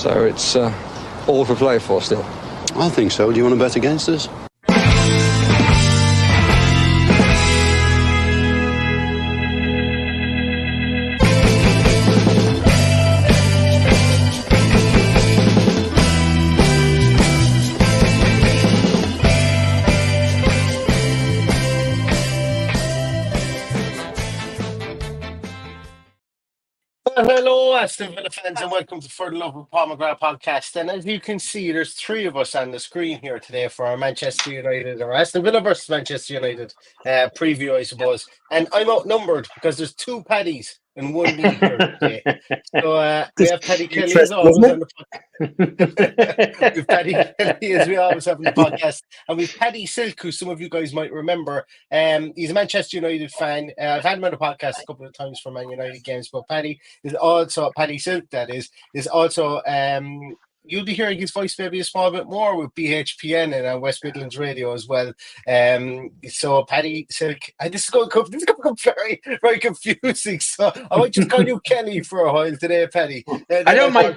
So it's all to play for still. I think so. Do you want to bet against us? Hello, Aston Villa fans, and welcome to For the Love of Paul McGrath podcast. And as you can see, there's three of us on the screen here today for our Manchester United or Aston Villa versus Manchester United preview, I suppose. And I'm outnumbered because there's two Paddies and one me here today. So we have Paddy Kelly as always on the podcast. We've Paddy Kelly as we always have on the podcast, and we've Paddy Silk, who some of you guys might remember. He's a Manchester United fan. I've had him on the podcast a couple of times for Man United games, but Paddy Silk, that is also you'll be hearing his voice maybe a small bit more with BHPN and on West Midlands Radio as well. So Paddy Silk, this is going to become very, very confusing. So I might just call you Kenny for a while today, Paddy. I don't mind.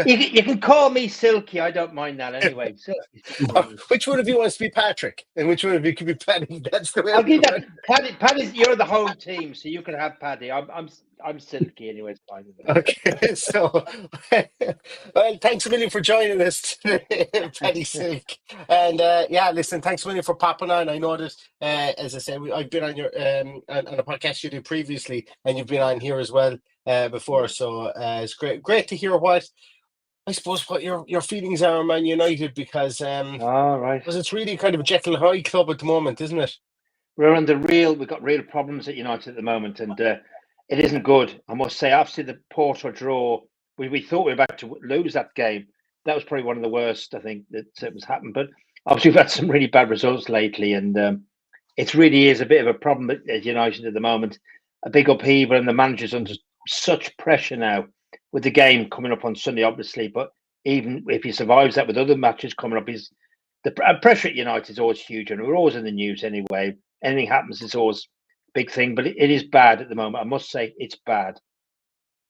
You can call me Silky. I don't mind that anyway. Which one of you wants to be Patrick, and which one of you can be Paddy? That's the way. I'll give that. Paddy's. You're the home team, so you can have Paddy. I'm Silky anyway. It's fine. Okay, so well, thanks a million for joining us today, Paddy Silk. And listen, thanks a million for popping on. I know that, as I said, I've been on your on a podcast you did previously, and you've been on here as well before. So it's great to hear what your feelings are on Man United, because because it's really kind of a Jekyll and Hyde club at the moment, isn't it? We've got real problems at United at the moment, and it isn't good. I must say, after the Porto draw, we thought we were about to lose that game. That was probably one of the worst, I think, that was happened. But obviously, we've had some really bad results lately, and it really is a bit of a problem at United at the moment. A big upheaval, and the manager's under such pressure now with the game coming up on Sunday, obviously. But even if he survives that with other matches coming up, the pressure at United is always huge, and we're always in the news anyway. Anything happens, it's always a big thing. But it is bad at the moment. I must say, it's bad.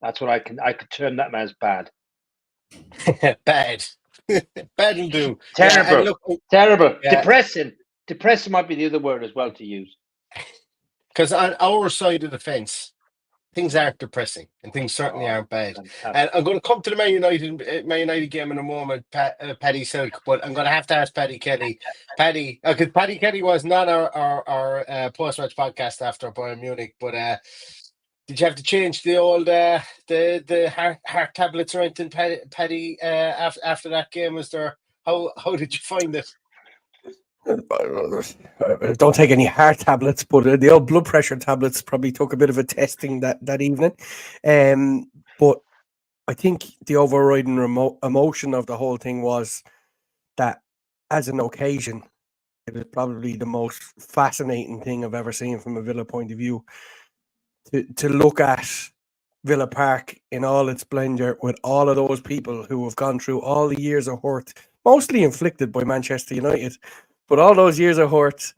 That's what I could term that as bad. Bad. Bad and do. Terrible. Terrible. Yeah. Depressing might be the other word as well to use. Because on our side of the fence, things aren't depressing, and things certainly aren't bad. Fantastic. And I'm going to come to the Man United game in a moment, Paddy Silk, but I'm going to have to ask Paddy Kelly. Paddy, because Paddy Kelly was not our post-match podcast after Bayern Munich, but did you have to change the old the heart tablets or anything, Paddy, after that game? Was there how did you find it? Don't take any heart tablets, but the old blood pressure tablets probably took a bit of a testing that evening. But I think the overriding emotion of the whole thing was that, as an occasion, it was probably the most fascinating thing I've ever seen from a Villa point of view. To look at Villa Park in all its splendor, with all of those people who have gone through all the years of hurt, mostly inflicted by Manchester United, but all those years of hurt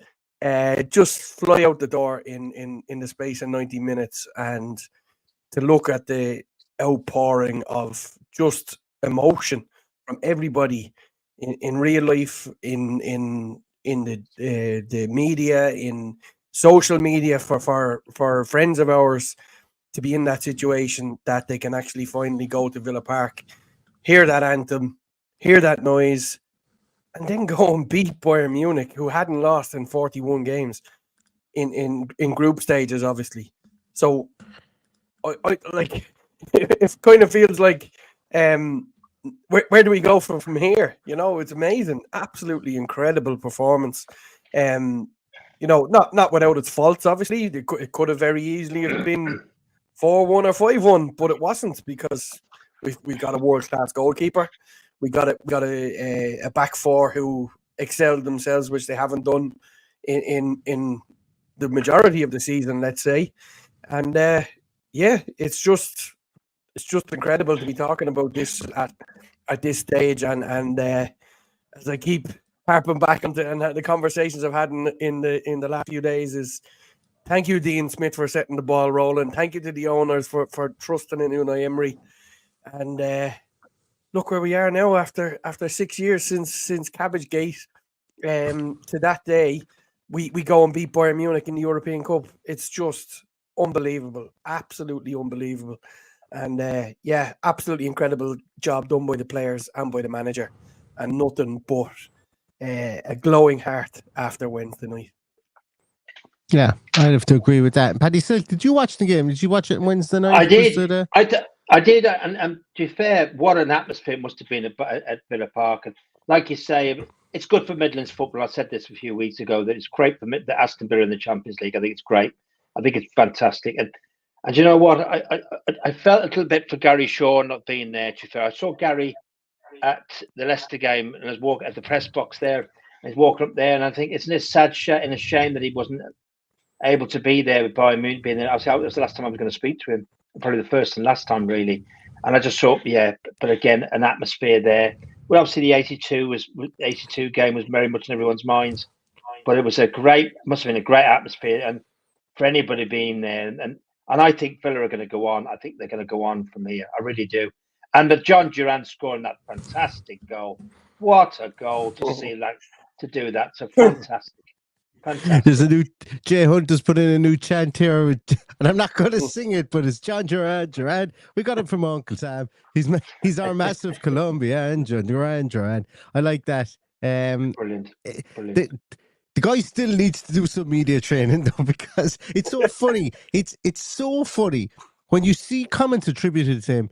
just fly out the door in the space of 90 minutes, and to look at the outpouring of just emotion from everybody in real life, in the media, in social media, for friends of ours to be in that situation, that they can actually finally go to Villa Park, hear that anthem, hear that noise, and then go and beat Bayern Munich, who hadn't lost in 41 games in group stages, obviously. So I like it kind of feels like where do we go from here? You know, it's amazing, absolutely incredible performance. You know, not without its faults, obviously. It could have very easily have been 4-1 or 5-1, but it wasn't, because we got a world-class goalkeeper. We got a back four who excelled themselves, which they haven't done in the majority of the season, let's say. And it's just incredible to be talking about this at this stage. And as I keep harping back on the conversations I've had in the last few days, is thank you, Dean Smith, for setting the ball rolling. Thank you to the owners for trusting in Unai Emery. And look where we are now after 6 years since Cabbage Gate. To that day, we go and beat Bayern Munich in the European Cup. It's just unbelievable, absolutely unbelievable, and absolutely incredible job done by the players and by the manager, and nothing but a glowing heart after Wednesday night. Yeah, I'd have to agree with that. Paddy Silk, did you watch the game? Did you watch it Wednesday night? I did. I did, and to be fair, what an atmosphere it must have been at Villa Park. And like you say, it's good for Midlands football. I said this a few weeks ago that it's great for the Aston Villa in the Champions League. I think it's great. I think it's fantastic. And you know what? I felt a little bit for Gary Shaw not being there. To be fair, I saw Gary at the Leicester game and I was walking at the press box there. And he's walking up there, and I think it's a sad and a shame that he wasn't able to be there with Bayern Munich being there. Obviously, that was the last time I was going to speak to him. Probably the first and last time, really. And I just thought, but again, an atmosphere there. Well, obviously, the 82 game was very much in everyone's minds, but it was must have been a great atmosphere, and for anybody being there, and I think Villa are going to go on. I think they're going to go on from here. I really do. And the John Duran scoring that fantastic goal. What a goal to see, to do that. So fantastic. Fantastic. There's a new Jay Hunt has put in a new chant here, and I'm not going to sing it, but it's John Duran. We got it from Uncle Sam. He's our massive Colombian, John Duran. I like that. Brilliant. The guy still needs to do some media training though, because it's so funny. It's so funny when you see comments attributed to him.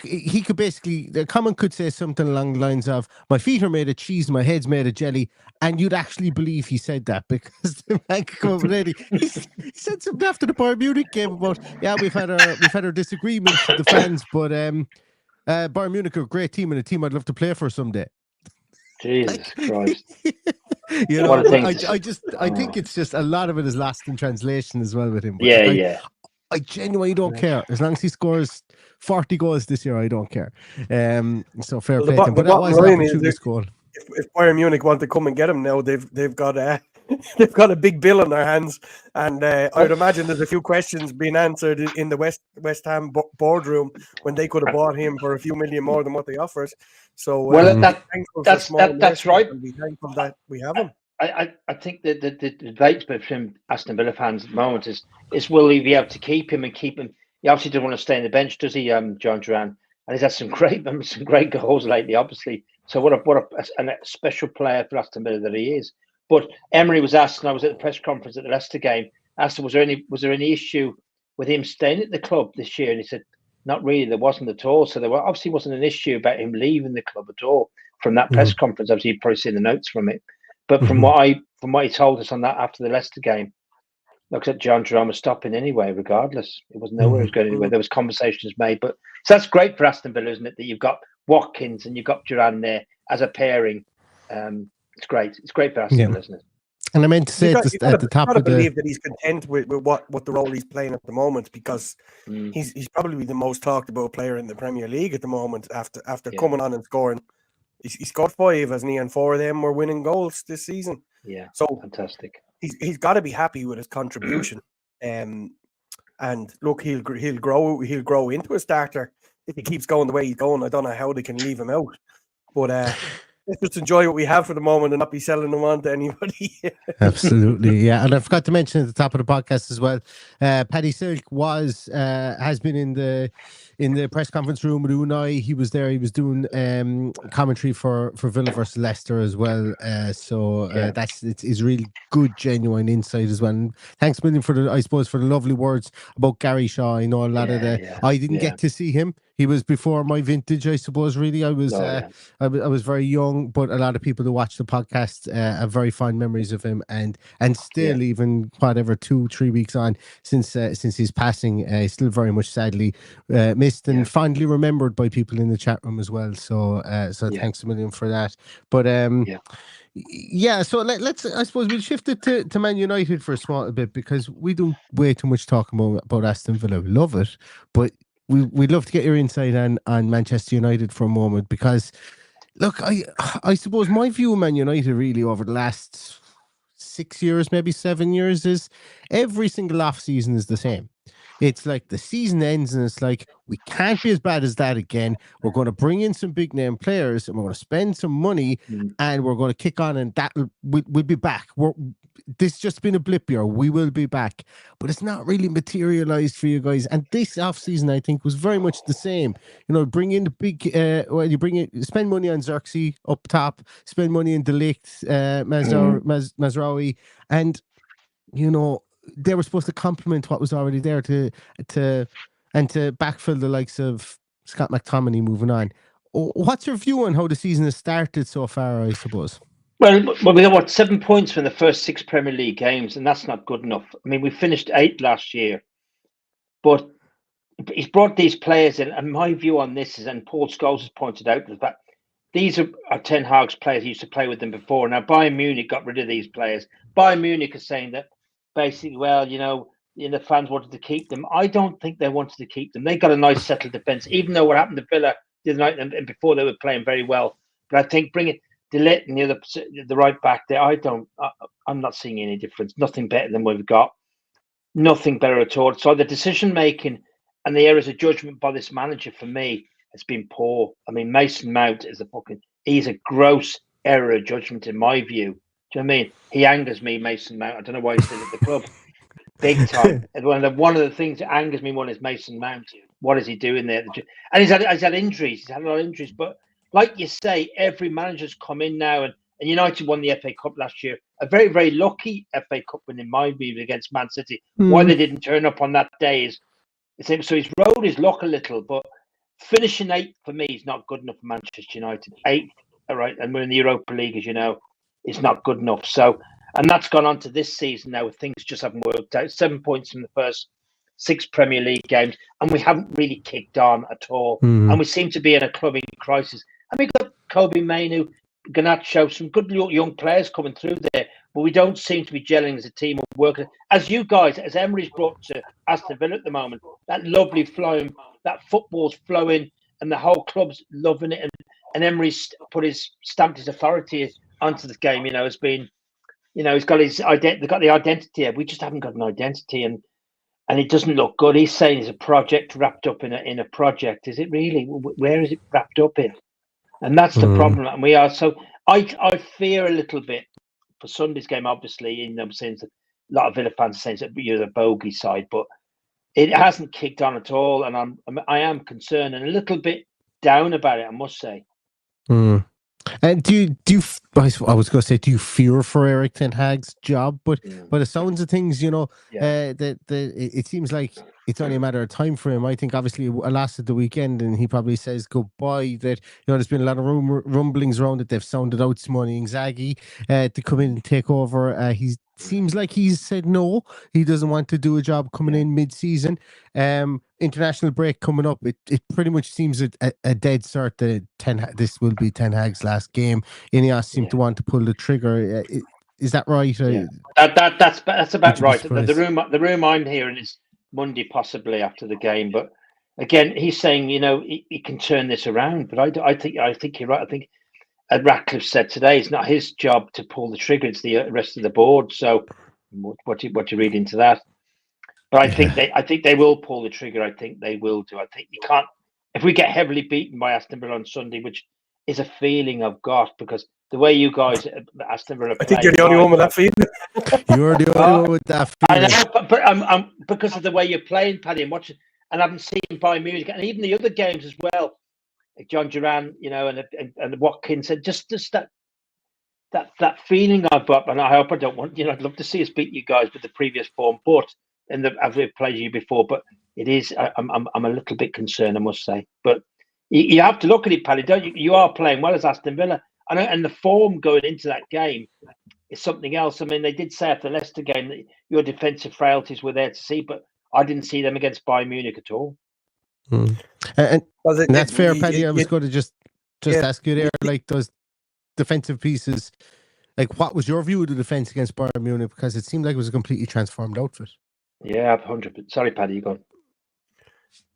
He could basically, the comment could say something along the lines of, "My feet are made of cheese, my head's made of jelly," and you'd actually believe he said that, because the man could come up with he said something after the Bayern Munich game about, we've had our disagreements with the fans, but Bayern Munich are a great team and a team I'd love to play for someday. Jesus Christ! You know, I think it's just a lot of it is lost in translation as well with him. But I genuinely don't care. As long as he scores 40 goals this year, I don't care. So fair play to him. But that was an opportunity goal. If Bayern Munich want to come and get him now, they've got a big bill on their hands, and I would imagine there's a few questions being answered in the West Ham boardroom when they could have bought him for a few million more than what they offered. So that's right. And be thankful that we have him. I think that the debate between Aston Villa fans at the moment is will he be able to keep him? He obviously doesn't want to stay on the bench, does he, John Duran? And he's had some great goals lately, obviously. So what a special player for Aston Villa that he is. But Emery was asked, and I was at the press conference at the Leicester game, asked him, was there any issue with him staying at the club this year? And he said, not really, there wasn't at all. So there obviously wasn't an issue about him leaving the club at all from that press conference. Obviously, you've probably seen the notes from it. But from what he told us on that after the Leicester game, looks like John Duran was stopping anyway, regardless. It was nowhere he was going anywhere. There was conversations made. But so that's great for Aston Villa, isn't it? That you've got Watkins and you've got Duran there as a pairing. It's great. It's great for Aston Villa, isn't it? And I meant to say at the top of the... believe that he's content with what the role he's playing at the moment, because he's probably the most talked about player in the Premier League at the moment after coming on and scoring. He scored 5, hasn't he? And 4 of them were winning goals this season. Yeah, so fantastic. He's got to be happy with his contribution. And look, he'll grow into a starter if he keeps going the way he's going. I don't know how they can leave him out, but let's just enjoy what we have for the moment and not be selling them on to anybody. Absolutely, yeah. And I forgot to mention at the top of the podcast as well, Paddy Silk has been in the press conference room with Unai. He was there. He was doing commentary for Villa versus Leicester as well. It's really good, genuine insight as well. And thanks a million for the lovely words about Gary Shaw. I know a lot of I didn't get to see him. He was before my vintage, I suppose. Really, I was very young, but a lot of people who watch the podcast have very fond memories of him, and still, even whatever 2-3 weeks on since his passing, still very much sadly missed and fondly remembered by people in the chat room as well. So thanks a million for that. But so let's I suppose we'll shift it to Man United for a small bit, because we do way too much talking about Aston Villa. We love it, but we'd love to get your insight on Manchester United for a moment, because look, I suppose my view of Man United really over the last 6 years, maybe 7 years, is every single off season is the same. It's like the season ends and it's like, we can't be as bad as that again. We're going to bring in some big name players and we're going to spend some money and we're going to kick on, and we'll be back. This just been a blip year. We will be back. But it's not really materialized for you guys. And this offseason, I think, was very much the same. Bring in the big, spend money on Xerxes up top, spend money in Delict, Mazraoui, and, they were supposed to complement what was already there to backfill the likes of Scott McTominay moving on. What's your view on how the season has started so far, I suppose? Well, we got 7 points from the first 6 Premier League games, and that's not good enough. I mean, we finished 8th last year, but he's brought these players in, and my view on this is, and Paul Scholes has pointed out, the fact these are Ten Hag's players. He used to play with them before. Now, Bayern Munich got rid of these players. Bayern Munich is saying that basically, well, the fans wanted to keep them. I don't think they wanted to keep them. They got a nice settled defence, even though what happened to Villa the other night and before, they were playing very well. But I think bringing Delit and the right back there, I'm not seeing any difference. Nothing better than what we've got. Nothing better at all. So the decision making and the errors of judgment by this manager, for me, has been poor. I mean, Mason Mount is he's a gross error of judgment in my view. Do you know what I mean? He angers me, Mason Mount. I don't know why he's still at the club. Big time. And one of the things that angers me is Mason Mount. What is he doing there? And he's had injuries. He's had a lot of injuries. But like you say, every manager's come in now, and United won the FA Cup last year. A very, very lucky FA Cup win, in my view, against Man City. Why they didn't turn up on that day is so he's rode his luck a little, but finishing 8th for me is not good enough for Manchester United. 8th, all right, and we're in the Europa League, as you know, it's not good enough. So, and that's gone on to this season now, where things just haven't worked out. 7 points from the first 6 Premier League games, and we haven't really kicked on at all. And we seem to be in a clubbing crisis. And we've got Kobe Mainu, Garnacho, some good young players coming through there, but we don't seem to be gelling as a team or working. As you guys, as Emery's brought to Aston Villa at the moment, that lovely flowing, that football's flowing, and the whole club's loving it. And Emery's stamped his authority onto the game. It's been, he's got his they've got the identity. We just haven't got an identity, and it doesn't look good. He's saying it's a project wrapped up in a project. Is it really? Where is it wrapped up in? And that's the problem. And we are so. I fear a little bit for Sunday's game. Obviously, I'm saying a lot of Villa fans are saying that you're the bogey side, but it hasn't kicked on at all, and I am concerned and a little bit down about it, I must say. And do you? I was going to say, do you fear for Eric Ten Hag's job? But by the sounds of things, it seems like it's only a matter of time for him. I think obviously it lasted the weekend, and he probably says goodbye. That there's been a lot of rumblings around that they've sounded out Simone Inzaghi to come in and take over. He seems like he's said no. He doesn't want to do a job coming in mid-season. International break coming up. It pretty much seems a dead cert that this will be Ten Hag's last game. Ineos seem to want to pull the trigger. Is that right? Yeah. That's about right. The room I'm hearing is Monday, possibly after the game. But again, he's saying he can turn this around. But I think you're right. I think Ratcliffe said today it's not his job to pull the trigger. It's the rest of the board. So what do you read into that? But I think they will pull the trigger. I think they will do. I think you can't, if we get heavily beaten by Aston Villa on Sunday, which is a feeling I've got, because the way you guys Aston Villa I think you're the only one with that feeling. You're the only one with that feeling. I know, but I'm because of the way you're playing, Paddy, and watching, and I haven't seen Bayern Munich, and even the other games as well, like John Duran, and Watkins, and just that feeling I've got, and I hope I don't want, I'd love to see us beat you guys with the previous form, but I've played you before, but it is, I'm a little bit concerned, I must say. But you have to look at it, Paddy, don't you? You are playing well as Aston Villa, and the form going into that game is something else. I mean, they did say after the Leicester game that your defensive frailties were there to see, but I didn't see them against Bayern Munich at all. And that's fair, Paddy. I was going to just ask you there, like those defensive pieces, like what was your view of the defense against Bayern Munich? Because it seemed like it was a completely transformed outfit. Yeah, 100%. Sorry, Paddy, you go on.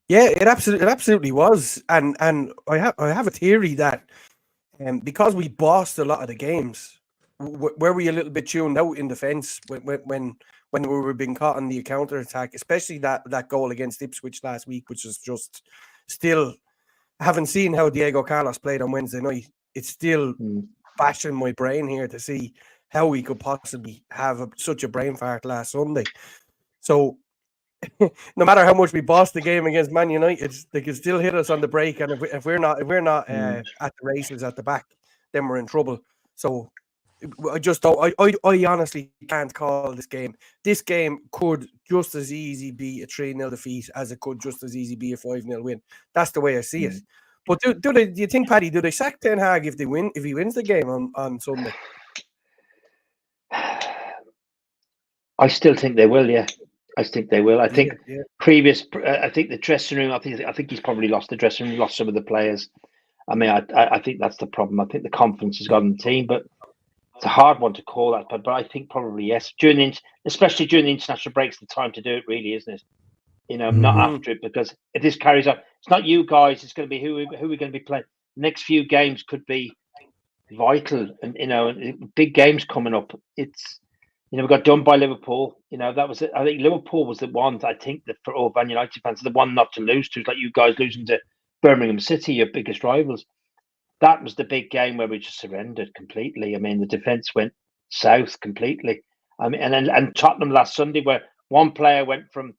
Yeah, it absolutely was, and I have a theory that because we bossed a lot of the games, were we a little bit tuned out in defence when when we were being caught on the counter attack, especially that goal against Ipswich last week, which is just still, having seen how Diego Carlos played on Wednesday night, it's still bashing my brain here to see how we could possibly have such a brain fart last Sunday. So no matter how much we bossed the game against Man United, they can still hit us on the break, and if we're not at the races at the back, then we're in trouble. So I just don't. I honestly can't call this game. This game could just as easy be a 3-0 defeat as it could just as easy be a 5-0 win. That's the way I see it. But do you think, Paddy? Do they sack Ten Hag if he wins the game on Sunday? I still think they will. Yeah, I think they will. I think I think the dressing room. I think he's probably lost the dressing room, lost some of the players. I mean, I think that's the problem. I think the confidence has gone in the team, but it's a hard one to call that. But I think probably yes. Especially during the international breaks, the time to do it, really, isn't it? You know, not after it, because if this carries on, it's not you guys. It's going to be who we're going to be playing. Next few games could be vital, and big games coming up. It's we got done by Liverpool. That was it. I think Liverpool was the one. I think that for all Man United fans, the one not to lose to. It's like you guys losing to Birmingham City, your biggest rivals. That was the big game where we just surrendered completely. I mean, the defense went south completely. I mean, and Tottenham last Sunday, where one player went from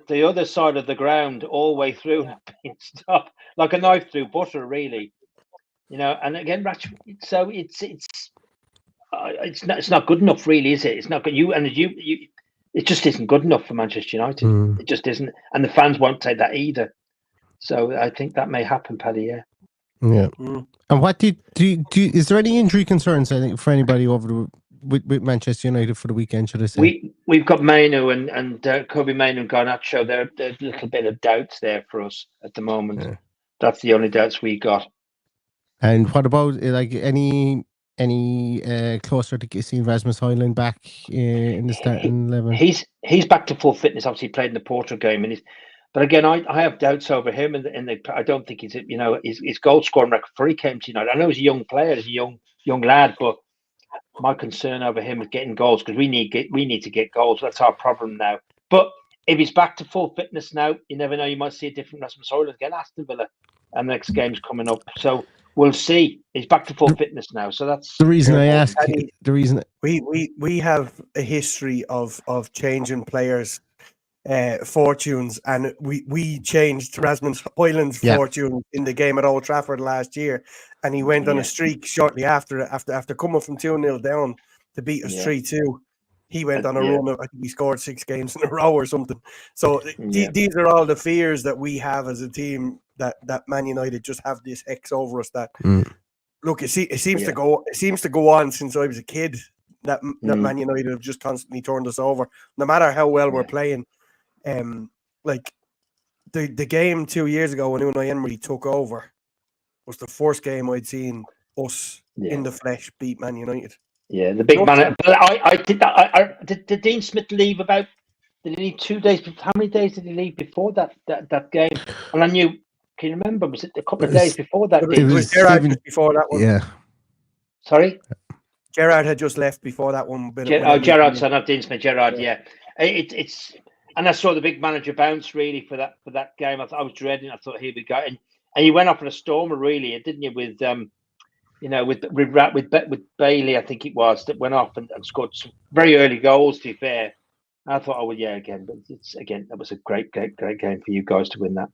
the other side of the ground all the way through and being stopped like a knife through butter, really. And again, so it's not good enough, really, is it? It's not good. It just isn't good enough for Manchester United. It just isn't, and the fans won't take that either. So I think that may happen, Paddy. Yeah. And what do you is there any injury concerns? I think for anybody over with Manchester United for the weekend, should I say? We've got Mainu and Kobe Mainu and Garnacho. There's a little bit of doubts there for us at the moment. Yeah. That's the only doubts we got. And what about like any closer to seeing Rasmus Højlund back in the starting 11? He's back to full fitness. Obviously, played in the Porto game, but again, I have doubts over him, and I don't think his goal scoring record before he came to United. I know he's a young player, he's a young lad, but my concern over him is getting goals, because we need to get goals. That's our problem now. But if he's back to full fitness now, you never know. You might see a different Rasmus Højlund again, Aston Villa, and the next game's coming up. So we'll see. He's back to full fitness now. So that's the reason I ask. The reason we have a history of changing players' fortunes, and we changed Rasmus Højlund's fortune in the game at Old Trafford last year, and he went on a streak shortly after coming from 2-0 down to beat us 3-2. He went on a run of, I think he scored 6 games in a row or something. So these are all the fears that we have as a team, that Man United just have this X over us. That look, it seems to go on since I was a kid. That Man United have just constantly turned us over, no matter how well we're playing. Like the game 2 years ago when Unai Emery took over was the first game I'd seen us in the flesh beat Man United. Yeah, the big man. But I did that. Did Dean Smith leave about? Did he leave 2 days? How many days did he leave before that game? And I knew. Can you remember? Was it a couple of days before that? It was Gerrard before that one. Yeah. Sorry. Gerrard had just left before that one. Gerrard, son of Dean Smith. Gerrard, yeah. It's and I saw the big manager bounce really for that game. I was dreading. I thought, here we go, and you went off on a stormer, really, didn't you? With with Bailey, I think it was, that went off and scored some very early goals. To be fair, and I thought, again, but that was a great game for you guys to win that.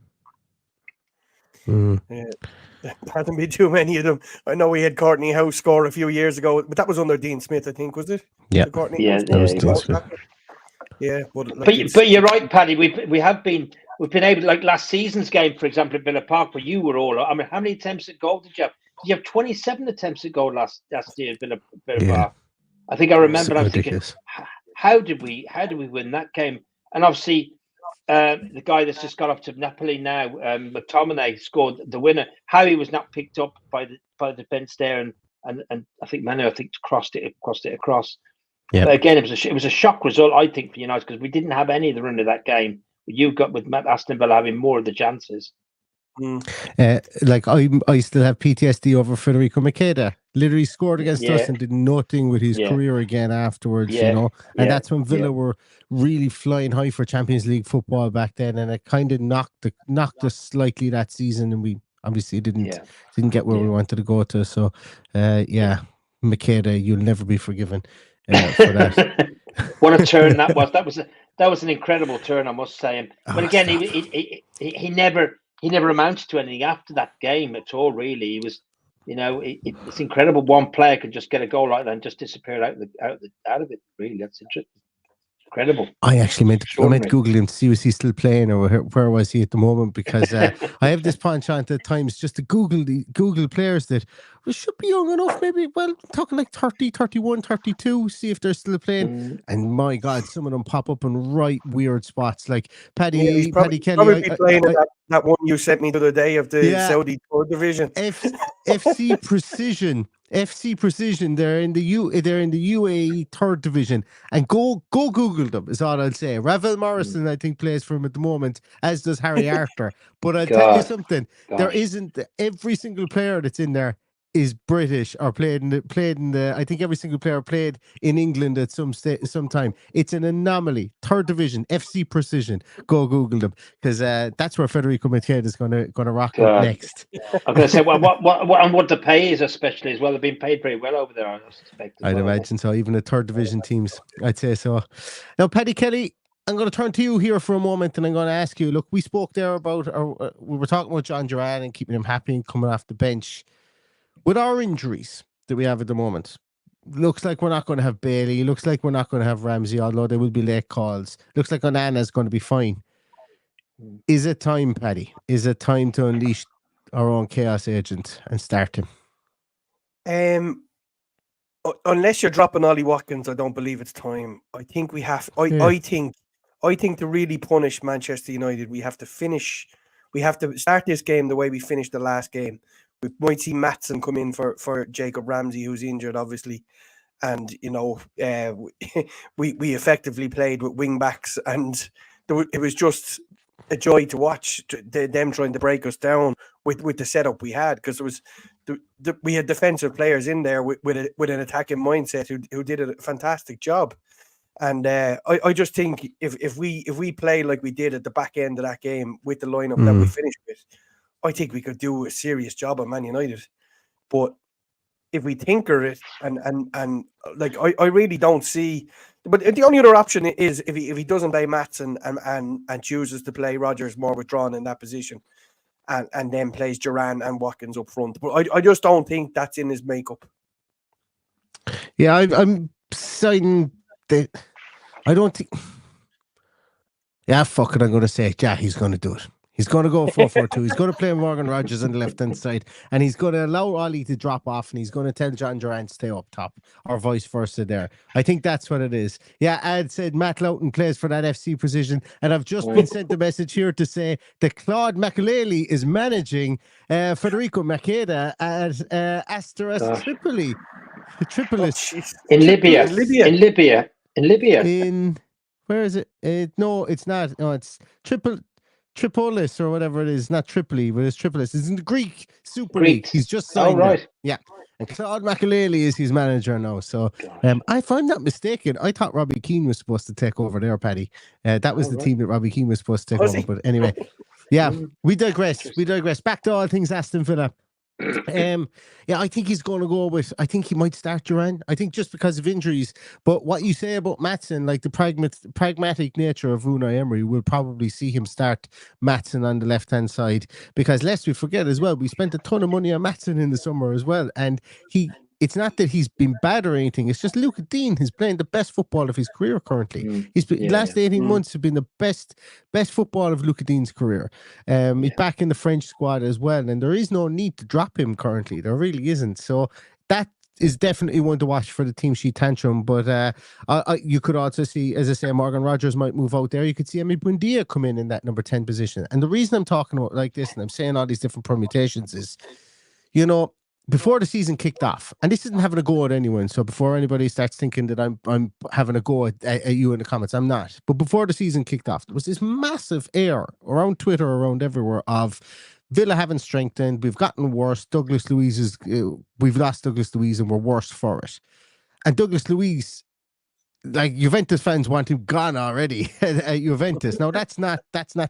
Yeah, there hasn't been too many of them. I know we had Courtney House score a few years ago, but that was under Dean Smith, I think, was it? Yeah, that was Dean Smith. Yeah, but you're right, Paddy. We've been able, like last season's game, for example, at Villa Park, where you were all. I mean, how many attempts at goal did you have? Did you have 27 attempts at goal last year at Villa Park? I think I remember. I was thinking, how did we win that game? And obviously, the guy that's just got up to Napoli now, McTominay, scored the winner. How he was not picked up by the defence there, and I think Manu crossed it across. Yeah. But again, it was a shock result, I think, for United, because we didn't have any of the run of that game. You got with Aston Villa having more of the chances. Like I still have PTSD over Federico Makeda. Literally scored against us and did nothing with his career again afterwards, you know. And that's when Villa were really flying high for Champions League football back then, and it kind of knocked us slightly that season, and we obviously didn't get where we wanted to go to. So, Makeda, you'll never be forgiven for that. What a turn that was! That was an incredible turn, I must say. But again, he never amounted to anything after that game at all. Really, he was, you know, it's incredible. One player could just get a goal like that and just disappear out of it. Really, that's interesting. Incredible. I actually meant to Google him to see was he still playing or where was he at the moment, because I have this penchant at times just to Google players that should be young enough, maybe, well, talking like 30, 31, 32, see if they're still playing. And my God, some of them pop up in right weird spots. Like Paddy Kelly. Probably playing that one you sent me the other day of the Saudi Third Division. FC Precision. They're in the UAE Third Division, and go Google them is all I'll say. Ravel Morrison, I think, plays for him at the moment, as does Harry Arthur. But I'll tell you something: there isn't every single player that's in there is British or played in the. I think every single player played in England at some time. It's an anomaly. Third Division, FC Precision. Go Google them, because that's where Federico Makeda is going to rock up next. I'm going to say what the pay is, especially as well. They've been paid very well over there, I suspect. I'd imagine so. Even the Third Division teams, I'd say so. Now, Paddy Kelly, I'm going to turn to you here for a moment, and I'm going to ask you. Look, we spoke there about, we were talking about John Duran and keeping him happy and coming off the bench. With our injuries that we have at the moment, looks like we're not going to have Bailey. Looks like we're not going to have Ramsey, although there will be late calls. Looks like Onana's going to be fine. Is it time, Paddy? Is it time to unleash our own chaos agent and start him? Unless you're dropping Ollie Watkins, I don't believe it's time. I think we have. I think to really punish Manchester United, we have to start this game the way we finished the last game. We might see Maatsen come in for Jacob Ramsey, who's injured, obviously. And, you know, we effectively played with wing backs, and it was just a joy to watch them trying to break us down with the setup we had, because it was we had defensive players in there with an attacking mindset who did a fantastic job. And I just think if we play like we did at the back end of that game with the lineup that we finished with, I think we could do a serious job on Man United. But if we tinker it and like I really don't see. But the only other option is if he doesn't play Maatsen and chooses to play Rodgers more withdrawn in that position, and then plays Duran and Watkins up front. But I just don't think that's in his makeup. Yeah, I'm saying that I don't think. Yeah, fuck it. I'm going to say, he's going to do it. He's going to go 4-4-2. He's going to play Morgan Rodgers on the left-hand side, and he's going to allow Ollie to drop off, and he's going to tell John Duran to stay up top, or vice versa there. I think that's what it is. Yeah, Ad said Matt Loughton plays for that FC Precision, and I've just been sent a message here to say that Claude McAlealy is managing Federico Makeda at Aston Tripoli. Tripolis. In Libya. Where is it? No, it's not. No, it's Tripolis or whatever it is, not Tripoli, but it's Tripolis. It's in the Greek Super League. He's just signed. Oh, right. Yeah. And Claude McAlealy is his manager now. So if I'm not mistaken, I thought Robbie Keane was supposed to take over there, Paddy. That was the team that Robbie Keane was supposed to take over. But anyway, we digress. Back to all things Aston Villa. I think he's going to go with. I think he might start Duran. I think just because of injuries. But what you say about Maatsen, like the pragmatic nature of Unai Emery, will probably see him start Maatsen on the left hand side, because lest we forget as well, we spent a ton of money on Maatsen in the summer as well, and it's not that he's been bad or anything. It's just Luca Dean is playing the best football of his career currently. Last 18 months have been the best football of Luca Dean's career. He's back in the French squad as well, and there is no need to drop him currently. There really isn't. So that is definitely one to watch for the team sheet tantrum. But you could also see, as I say, Morgan Rodgers might move out there. You could see Emery Buendia come in that number 10 position. And the reason I'm talking about like this, and I'm saying all these different permutations, is, you know, before the season kicked off, and this isn't having a go at anyone, so before anybody starts thinking that I'm having a go at you in the comments, I'm not. But before the season kicked off, there was this massive air around Twitter, around everywhere, of Villa haven't strengthened. We've gotten worse. We've lost Douglas Luiz and we're worse for it. And Douglas Luiz, like Juventus fans want him gone already at Juventus. Now that's not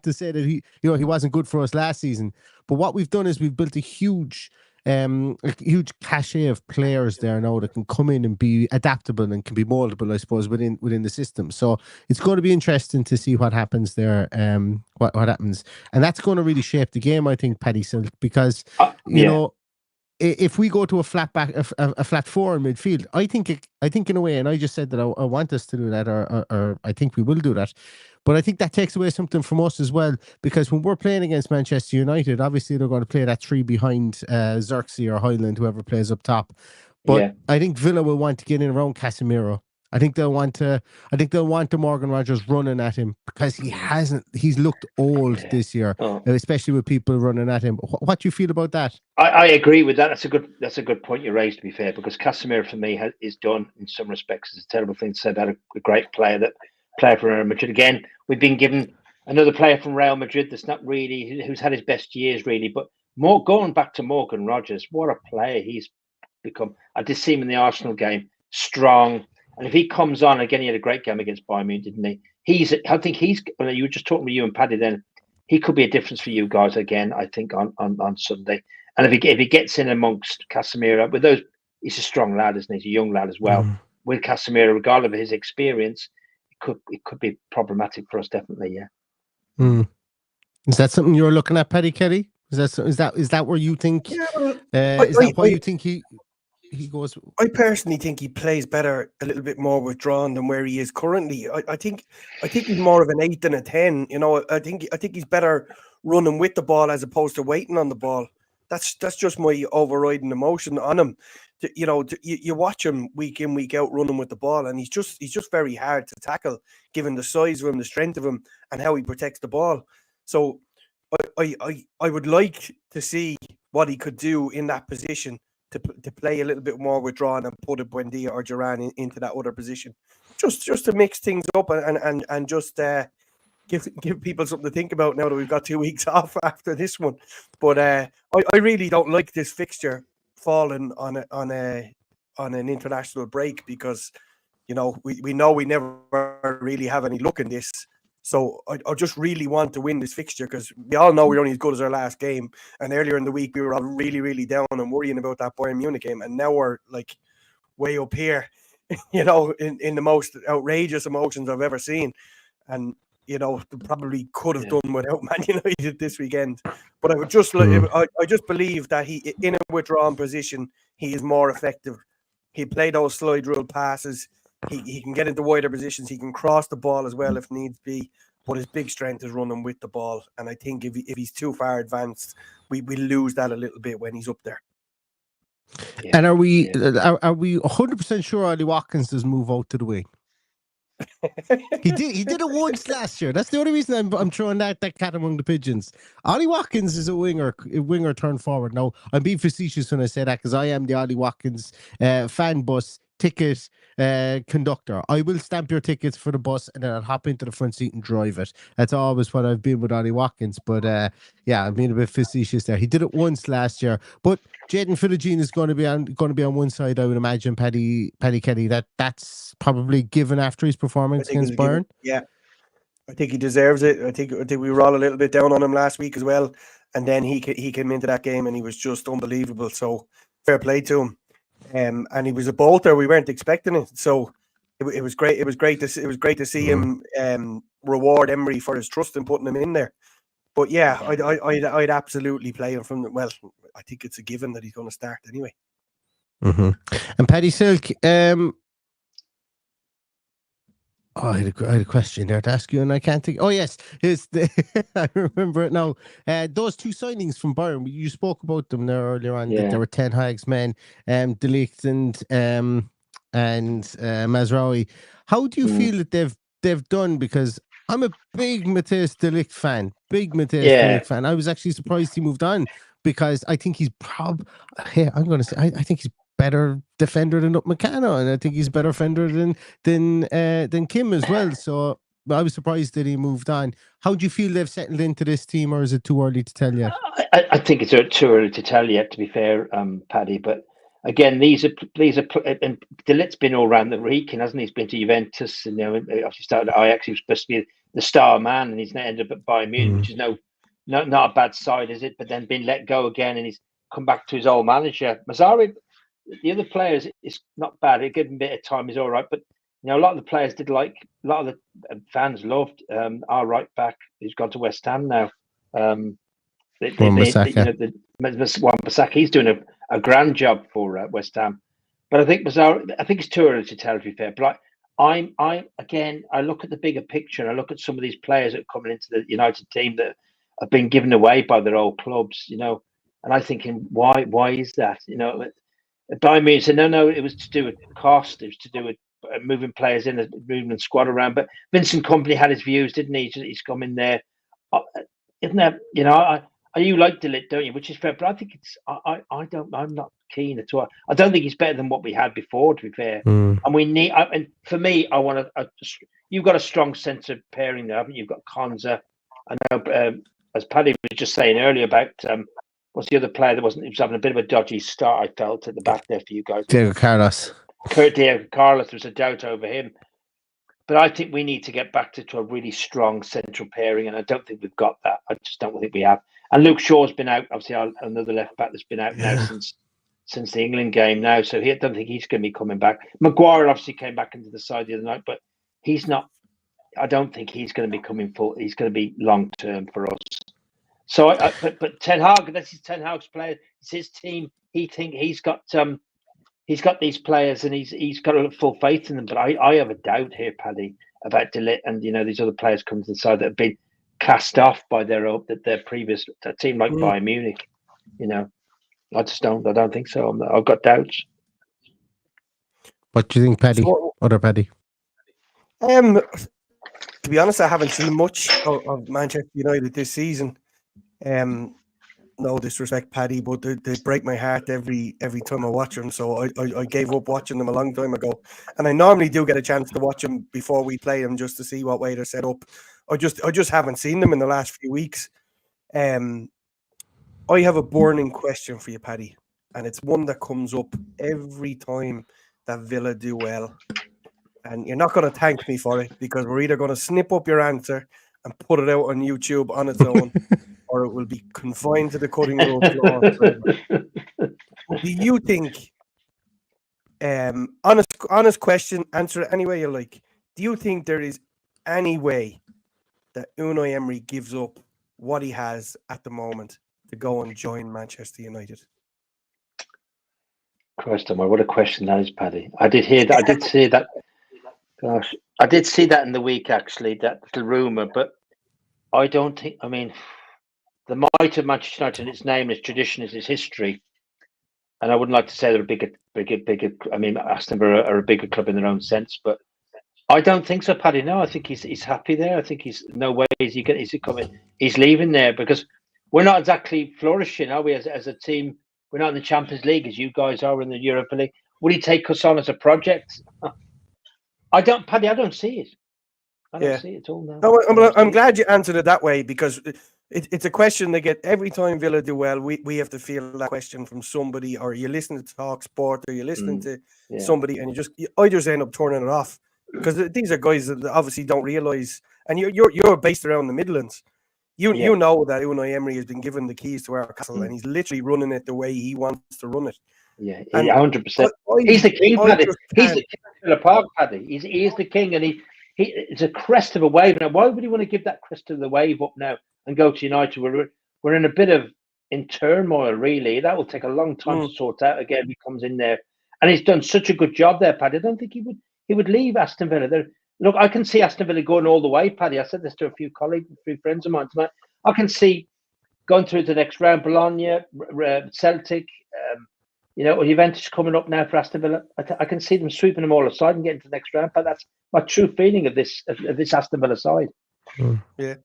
to say that he wasn't good for us last season. But what we've done is we've built a huge cachet of players there now that can come in and be adaptable and can be moldable, I suppose, within the system. So it's going to be interesting to see what happens there. What happens, and that's going to really shape the game, I think, Paddy Silk, because you know, if we go to a flat four in midfield, I think in a way, and I just said that I want us to do that, or I think we will do that. But I think that takes away something from us as well, because when we're playing against Manchester United, obviously they're going to play that three behind Xerxes or Highland, whoever plays up top. But I think Villa will want to get in around Casemiro. I think they'll want the Morgan Rogers running at him, because he's looked old this year, especially with people running at him. What do you feel about that? I agree with that. That's a good point you raised, to be fair, because Casemiro for me is done in some respects. It's a terrible thing to say about a great player for Real Madrid. Again, we've been given another player from Real Madrid that's not really, who's had his best years really, but going back to Morgan Rogers, what a player he's become. I did see him in the Arsenal game, strong. And if he comes on again, he had a great game against Bayern Munich, didn't he? I think you were just talking with you and Paddy then, he could be a difference for you guys again, I think, on Sunday. And if he gets in amongst Casemiro, with those, he's a strong lad, isn't he? He's a young lad as well. With Casemiro, regardless of his experience, it could be problematic for us, definitely, yeah. Is that something you're looking at, Paddy Kelly? Is that where you think? Is that why you think he goes? I personally think he plays better, a little bit more withdrawn than where he is currently. I think he's more of an 8 than a 10. You know, I think he's better running with the ball as opposed to waiting on the ball. That's just my overriding emotion on him. You know, you watch him week in, week out running with the ball, and he's just very hard to tackle, given the size of him, the strength of him, and how he protects the ball. So I would like to see what he could do in that position to play a little bit more withdrawn and put a Buendia or Duran into that other position, just to mix things up and just give people something to think about now that we've got 2 weeks off after this one. But I really don't like this fixture falling on an international break, because you know we know we never really have any luck in this. So I just really want to win this fixture, because we all know we're only as good as our last game. And earlier in the week, we were all really, really down and worrying about that Bayern Munich game. And now we're like way up here, you know, in the most outrageous emotions I've ever seen. And, you know, probably could have done without Man United this weekend. But I would just, I just believe that he, in a withdrawn position, he is more effective. He play those slide rule passes. He can get into wider positions. He can cross the ball as well if needs be. But his big strength is running with the ball. And I think if he's too far advanced, we lose that a little bit when he's up there. Yeah. And are we 100% sure Ollie Watkins does move out to the wing? He did it once last year. That's the only reason I'm throwing that cat among the pigeons. Ollie Watkins is a winger turned forward. Now, I'm being facetious when I say that, because I am the Ollie Watkins fan bus ticket conductor. I will stamp your tickets for the bus and then I'll hop into the front seat and drive it. That's always what I've been with Ollie Watkins. But yeah, I'm being a bit facetious there. He did it once last year. But Jadon Philogene is going to be on one side, I would imagine. Paddy Kelly, that's probably given after his performance against Bayern. Yeah, I think he deserves it. I think we were all a little bit down on him last week as well, and then he came into that game and he was just unbelievable. So fair play to him. And he was a bolter. We weren't expecting it, so it was great. It was great to see him reward Emery for his trust in putting him in there. But yeah, I'd absolutely play him from. Well, I think it's a given that he's going to start anyway. And Paddy Silk, I had a question there to ask you, and I can't think. Oh yes, I remember it now. Those two signings from Bayern, you spoke about them there earlier on. That there were Ten Hag's men, De Ligt and Mazraoui. How do you feel that they've done? Because I'm a big Matthijs De Ligt fan. De Ligt fan. I was actually surprised he moved on, because I think he's I'm going to say I think he's better defender than Upamecano, and I think he's better defender than Kim as well. So I was surprised that he moved on. How do you feel they've settled into this team, or is it too early to tell yet? I think it's too early to tell yet, to be fair, Paddy. But again, these are and De Ligt's been all around the region, hasn't he? He's been to Juventus, and obviously started at Ajax. He was supposed to be the star man, and he's now ended up at Bayern Munich, which is not a bad side, is it? But then been let go again, and he's come back to his old manager. Mazzari, the other players, is not bad. They give him a bit of time, he's all right. But a lot of the players did like. A lot of the fans loved our right back, who's gone to West Ham now. Wan-Bissaka, he's doing a grand job for West Ham. But I think it's too early to tell, to be fair. But I look at the bigger picture, and I look at some of these players that are coming into the United team that have been given away by their old clubs, and I'm thinking, why is that? Bayern Munich said no, it was to do with cost, it was to do with moving players in, moving the squad around. But Vincent Kompany had his views, didn't he? He's come in there, isn't that? You like De Ligt, don't you? Which is fair, but I think I'm not keen at all. I don't think he's better than what we had before, to be fair. And we need. And for me, I want to. You've got a strong sense of pairing there, haven't you? You've got Konza. I know, as Paddy was just saying earlier about what's the other player that wasn't? He was having a bit of a dodgy start. I felt at the back there for you guys. Diego Carlos. Diego Carlos. There was a doubt over him. But I think we need to get back to a really strong central pairing, and I don't think we've got that. I just don't think we have. And Luke Shaw's been out, obviously, another left back that's been out now since the England game now. So I don't think he's going to be coming back. Maguire obviously came back into the side the other night, but he's not. I don't think he's going to be coming full. He's going to be long term for us. So, but Ten Hag, this is Ten Hag's player. It's his team. He's got these players, and he's got a full faith in them. But I have a doubt here, Paddy, about De Ligt and these other players coming to the side that have been cast off by their previous team like Bayern Munich. I just don't. I don't think so. I've got doubts. What do you think, Paddy? Other Paddy? To be honest, I haven't seen much of Manchester United this season. No disrespect, Paddy, but they break my heart every time I watch them. So I gave up watching them a long time ago. And I normally do get a chance to watch them before we play them, just to see what way they're set up. I just haven't seen them in the last few weeks. I have a burning question for you, Paddy, and it's one that comes up every time that Villa do well. And you're not going to thank me for it, because we're either going to snip up your answer and put it out on YouTube on its own, or it will be confined to the cutting room floor. Do you think, honest question, answer it any way you like, do you think there is any way that Unai Emery gives up what he has at the moment to go and join Manchester United? Christ, what a question that is, Paddy. I did hear that. I did see that. Gosh, I did see that in the week, actually, that little rumour. But I don't think. I mean, the might of Manchester United, its name, its tradition, its history, and I wouldn't like to say they're a bigger. I mean, Aston Villa are a bigger club in their own sense, but I don't think so, Paddy. No, I think he's happy there. I think he's no way is he coming. He's leaving there because we're not exactly flourishing, are we? As a team, we're not in the Champions League as you guys are in the Europa League. Would he take us on as a project? Paddy. I don't see it. I don't see it at all now. No, I'm glad you answered it that way, because it's a question they get every time Villa do well. We have to feel that question from somebody, or you listen to Talk Sport, or you listen to somebody, and I just end up turning it off, because these are guys that obviously don't realise. And you're based around the Midlands. You know that Unai Emery has been given the keys to our castle, and he's literally running it the way he wants to run it. Yeah, 100%. He's the king, Paddy. He's the king of Villa Park, Paddy. He is the king, and it's a crest of a wave. Now, why would he want to give that crest of the wave up now and go to United? We're in a bit of turmoil, really. That will take a long time to sort out again. He comes in there, and he's done such a good job there, Paddy. I don't think he would leave Aston Villa. Look, I can see Aston Villa going all the way, Paddy. I said this to a few friends of mine tonight. I can see going through the next round, Bologna, Celtic, or Juventus coming up now for Aston Villa. I can see them sweeping them all aside and getting to the next round. But that's my true feeling of this Aston Villa side. Yeah.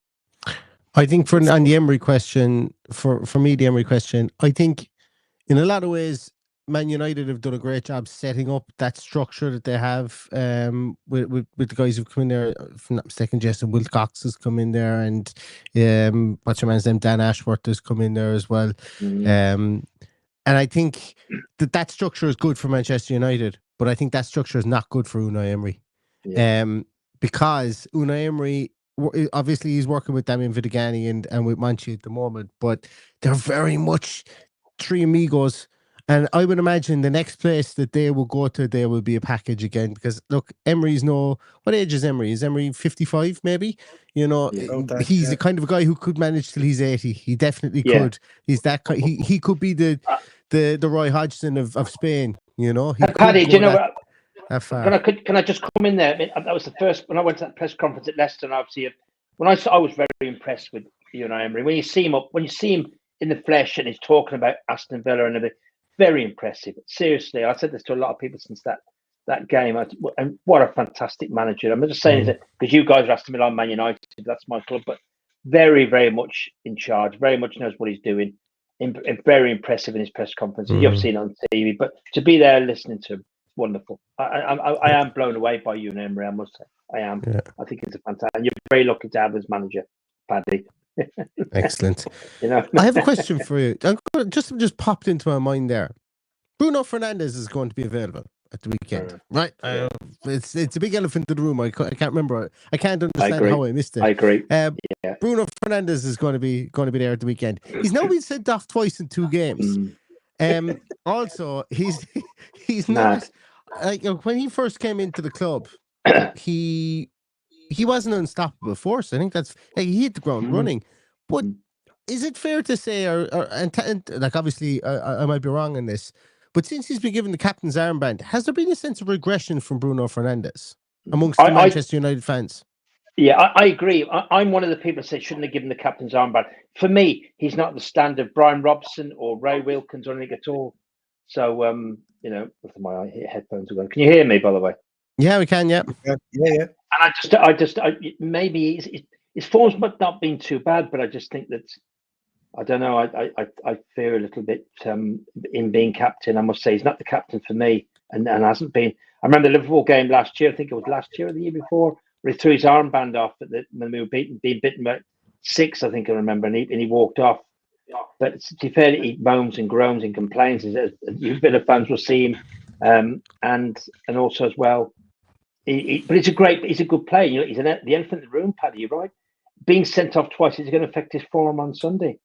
I think on the Emery question, for me, the Emery question, I think in a lot of ways, Man United have done a great job setting up that structure that they have with the guys who've come in there. If I'm not mistaken, Jason Wilcox has come in there, and what's your man's name? Dan Ashworth has come in there as well. And I think that structure is good for Manchester United, but I think that structure is not good for Unai Emery. Because Unai Emery, obviously he's working with Damien Vidigani and with Manchi at the moment, but they're very much three amigos. And I would imagine the next place that they will go to, there will be a package again. Because look, Emery's what age is Emery? Is Emery 55 maybe? He's the kind of a guy who could manage till he's 80. He definitely could. He's that kind. He could be the Roy Hodgson of Spain. Paddy, do you know what? Far. Can I just come in there? I mean, that was the first when I went to that press conference at Leicester. And obviously, I was very impressed with Unai Emery. When you see him in the flesh and he's talking about Aston Villa and everything, very impressive. Seriously, I said this to a lot of people since that game. And what a fantastic manager! I'm just saying that because you guys are Aston Villa, Man United, that's my club, but very, very much in charge. Very much knows what he's doing. And very impressive in his press conferences. You've seen on TV, but to be there listening to him. Wonderful. I am blown away by you and Emery, I must say. I am. Yeah. I think it's a fantastic. And you're very lucky to have as manager, Paddy. Excellent. I have a question for you. Just popped into my mind there. Bruno Fernandes is going to be available at the weekend, right? It's a big elephant in the room. I can't remember. I can't understand how I missed it. I agree. Bruno Fernandes is going to be there at the weekend. He's now been sent off twice in 2 games. Also, he's not. Like when he first came into the club, he wasn't an unstoppable force. I think that's he hit the ground running. But is it fair to say, and like obviously I might be wrong on this, but since he's been given the captain's armband, has there been a sense of regression from Bruno Fernandes amongst the Manchester United fans? Yeah, I agree. I'm one of the people that say shouldn't have given the captain's armband. For me, he's not the standard Brian Robson or Ray Wilkins or anything at all. So, my headphones are going. Can you hear me, by the way? Yeah, we can. Yeah. And I just maybe his form's not been too bad, but I just think that I don't know. I fear a little bit in being captain. I must say he's not the captain for me, and hasn't been. I remember the Liverpool game last year. I think it was last year or the year before, where he threw his armband off when we were being beaten by 6. I think I remember, and he walked off. But to be fair, he moans and groans and complains. As you Villa fans will see him, and also as well. But he's a good player. He's the elephant in the room, Paddy. You're right. Being sent off twice is going to affect his form on Sunday.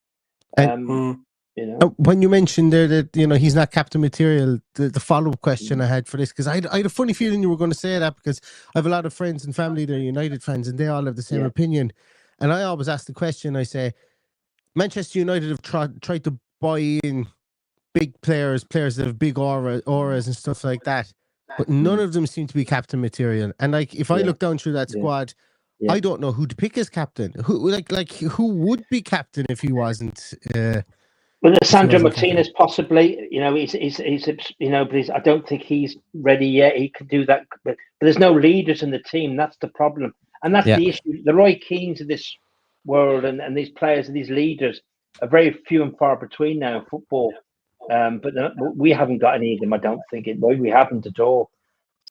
When you mentioned there that he's not captain material, the follow-up question I had for this, because I had a funny feeling you were going to say that, because I have a lot of friends and family that are United fans, and they all have the same opinion. And I always ask the question. I say, Manchester United have tried to buy in big players that have big auras and stuff like that, but none of them seem to be captain material. And like, if I look down through that squad, I don't know who to pick as captain. Who would be captain if he wasn't? Well, Sandro Martinez possibly. He's but I don't think he's ready yet. He could do that, but there's no leaders in the team. That's the problem, and that's the issue. The Roy Keanes of this world and these players and these leaders are very few and far between now in football. But we haven't got any of them. I don't think we haven't at all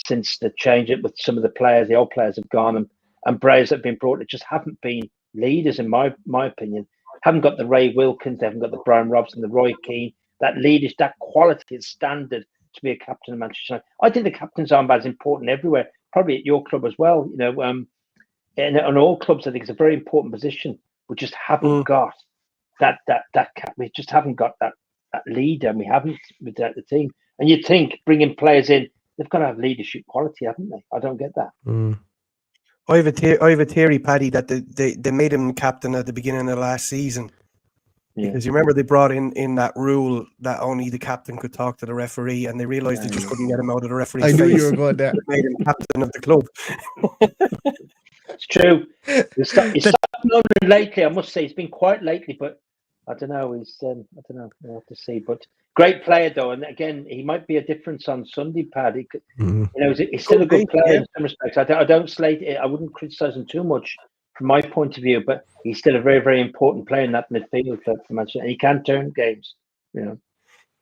since the change it with some of the players. The old players have gone and players that have been brought that just haven't been leaders in my opinion. Haven't got the Ray Wilkins, they haven't got the Brian Robson, the Roy Keane, that leadership, that quality and standard to be a captain of Manchester United. I think the captain's armband is important everywhere, probably at your club as well. And on all clubs, I think it's a very important position. We just haven't got that we just haven't got that leader, and we haven't with the team. And you'd think bringing players in, they've got to have leadership quality, haven't they? I don't get that. I have a theory, Paddy, that they made him captain at the beginning of last season. Because you remember they brought in that rule that only the captain could talk to the referee, and they realised they just couldn't get him out of the referee's face. I knew you were going there. They made him captain of the club. It's true. He's starting lately. I must say, he's been quiet lately, but I don't know. I don't know. We'll have to see. But great player though, and again, he might be a difference on Sunday, Pad. He's still a good player in some respects. I don't slate it. I wouldn't criticise him too much from my point of view, but he's still a very, very important player in that midfield for Manchester, and he can turn games.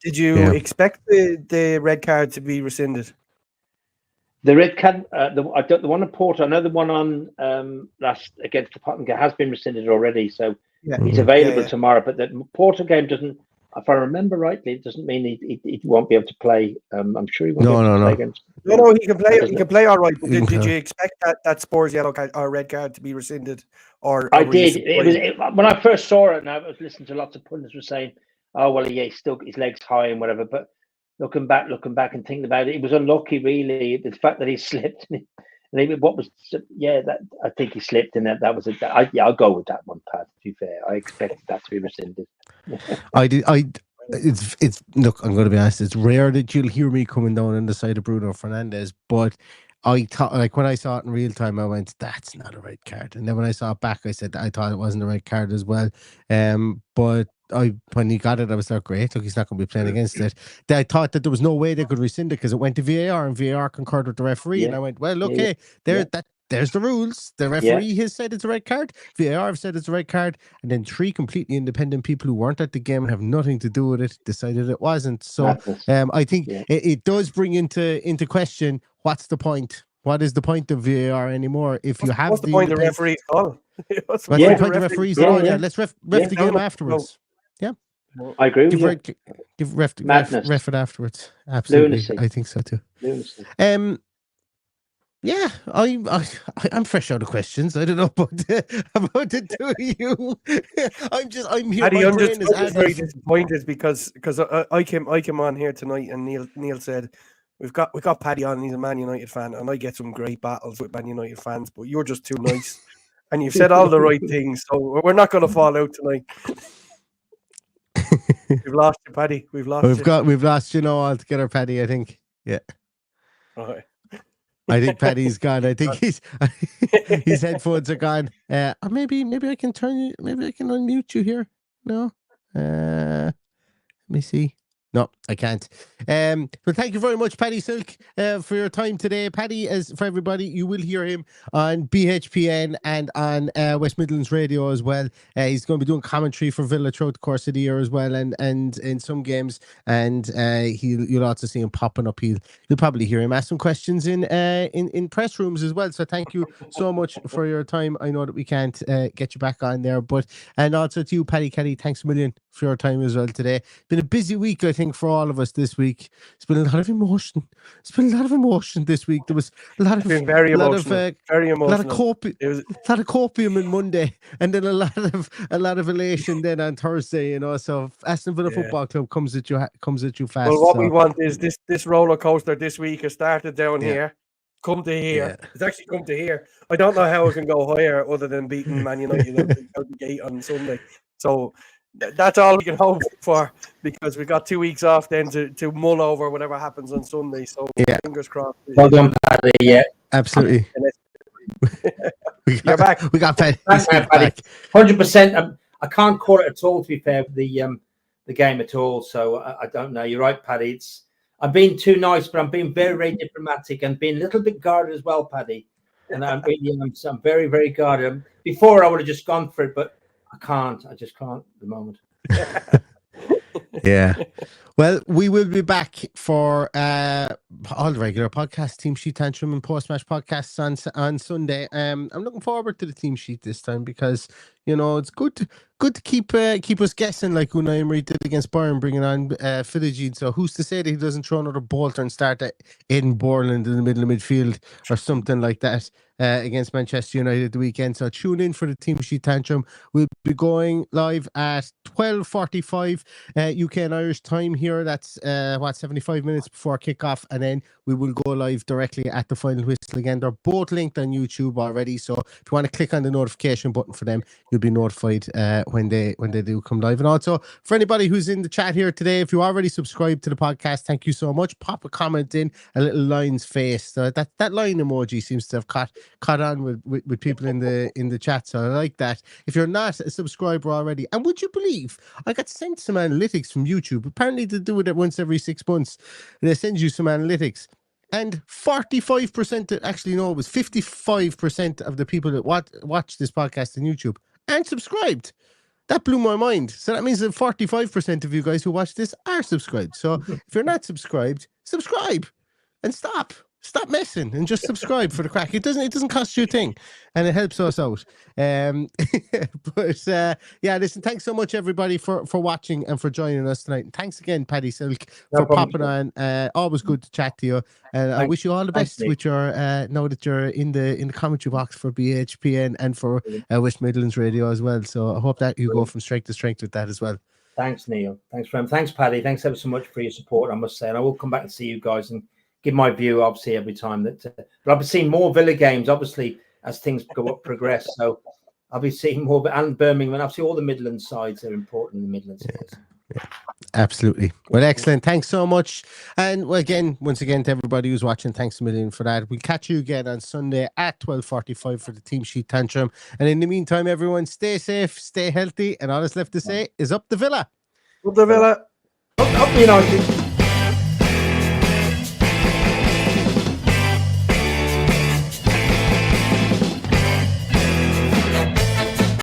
Did you expect the red card to be rescinded? The red card, the one on Porter, I know the one on last against the Tottenham has been rescinded already, so he's available tomorrow. But the Porter game doesn't, if I remember rightly, it doesn't mean he won't be able to play. I'm sure he won't be able to play against. No, he can play. He can play all right. But did you expect that Spurs yellow card or red card to be rescinded? Or I did. When I first saw it, and I was listening to lots of pundits were saying, "Oh well, yeah, he's still his legs high and whatever." But looking back and thinking about it, it was unlucky, really. The fact that he slipped, and I think he slipped, and that was I'll go with that one, Pat. To be fair, I expected that to be rescinded. It's look, I'm going to be honest. It's rare that you'll hear me coming down on the side of Bruno Fernandes, but I thought, like when I saw it in real time, I went, "That's not a red card." And then when I saw it back, I said, "I thought it wasn't a red card as well." But when he got it, I was like, "Great, look, he's not going to be playing against it." I thought that there was no way they could rescind it because it went to VAR and VAR concurred with the referee. And I went, "Well, look, there's the rules. The referee has said it's a red card. VAR have said it's a red card, and then 3 completely independent people who weren't at the game and have nothing to do with it decided it wasn't." So I think it does bring into question, what's the point? What is the point of VAR anymore? If you have what's the point of referee's call? What's the point of referee's call? Yeah, let's ref the game afterwards. Yeah, I agree with you. Give ref it afterwards. Absolutely, Lunacy. I think so too. Lunacy. Yeah, I'm fresh out of questions. I don't know about the two of you. I'm here. Paddy, I'm just very disappointed because I came on here tonight and Neil said we've got Paddy on. He's a Man United fan, and I get some great battles with Man United fans, but you're just too nice, and you've said all the right things, so we're not going to fall out tonight. We've lost you, Paddy. We've lost you now altogether, Paddy. I think. Yeah. All right. I think Paddy's gone. I think his headphones are gone. Or maybe I can unmute you here. No. Let me see. No, I can't. Well, thank you very much, Paddy Silk, for your time today. Paddy, as for everybody, you will hear him on BHPN and on West Midlands Radio as well. He's going to be doing commentary for Villa throughout the course of the year as well, and in some games. And you'll also see him popping up. You'll probably hear him ask some questions in press rooms as well. So thank you so much for your time. I know that we can't get you back on there, and also to you, Paddy Kelly, thanks a million for your time as well today. It's been a busy week, I think, for all of us this week. It's been a lot of emotion. This week. There was a lot of very emotional. A lot of copium on Monday, and then a lot of elation then on Thursday. You know, so Aston Villa Football Club comes at you fast. Well, what we want is this roller coaster this week has started down here. Come to here. It's actually come to here. I don't know how it can go higher other than beating Man United out the gate on Sunday. So that's all we can hope for, because we got 2 weeks off then to mull over whatever happens on Sunday. So fingers crossed. Well done, Paddy. Yeah, absolutely. You're back. We got Paddy. 100%. I can't call it at all, to be fair, for the game at all. So I don't know. You're right, Paddy. I'm being too nice, but I'm being very, very diplomatic and being a little bit guarded as well, Paddy. And I'm very, very guarded. Before I would have just gone for it, but I can't. I just can't at the moment. Yeah. Well, we will be back for all the regular podcasts, Team Sheet Tantrum and Post-Match podcasts on Sunday. I'm looking forward to the Team Sheet this time because, you know, it's good to keep us guessing like Unai Emery did against Bayern, bringing on Philogene. So who's to say that he doesn't throw another bolter and start at Aidan Borland in the middle of midfield or something like that against Manchester United the weekend. So tune in for the Team Sheet Tantrum. We'll be going live at 12:45 UK and Irish time here. That's 75 minutes before kickoff, and then we will go live directly at the final whistle again. They're both linked on YouTube already, so if you want to click on the notification button for them, you'll be notified when they do come live. And also for anybody who's in the chat here today, if you already subscribed to the podcast, thank you so much. Pop a comment in, a little lion's face. That lion emoji seems to have caught on with people in the chat, so I like that. If you're not a subscriber already, and would you believe I got sent some analytics from YouTube? Apparently they do it once every 6 months. They send you some analytics, and 45%, actually no, it was 55% of the people that watch this podcast on YouTube and subscribed. That blew my mind. So that means that 45% of you guys who watch this are subscribed. So if you're not subscribed, subscribe and stop messing and just subscribe for the crack. It doesn't cost you a thing, and it helps us out. But listen, thanks so much everybody for watching and for joining us tonight. And thanks again, Paddy Silk, for popping on. Always good to chat to you. And I wish you all the best with your now that you're in the commentary box for BHPN and for West Midlands Radio as well. So I hope that you go from strength to strength with that as well. Thanks, Neil. Thanks, Paddy. Thanks ever so much for your support, I must say. And I will come back and see you guys and give my view, obviously, every time that. But I'll be seeing more Villa games, obviously, as things progress. So I'll be seeing more, and Birmingham, and obviously all the Midlands sides are important in the Midlands. Yeah, absolutely. Well, excellent. Thanks so much. And once again, to everybody who's watching, thanks a million for that. We'll catch you again on Sunday at 12:45 for the Team Sheet Tantrum. And in the meantime, everyone, stay safe, stay healthy, and all that's left to say is up the Villa. Up the Villa. Up the United.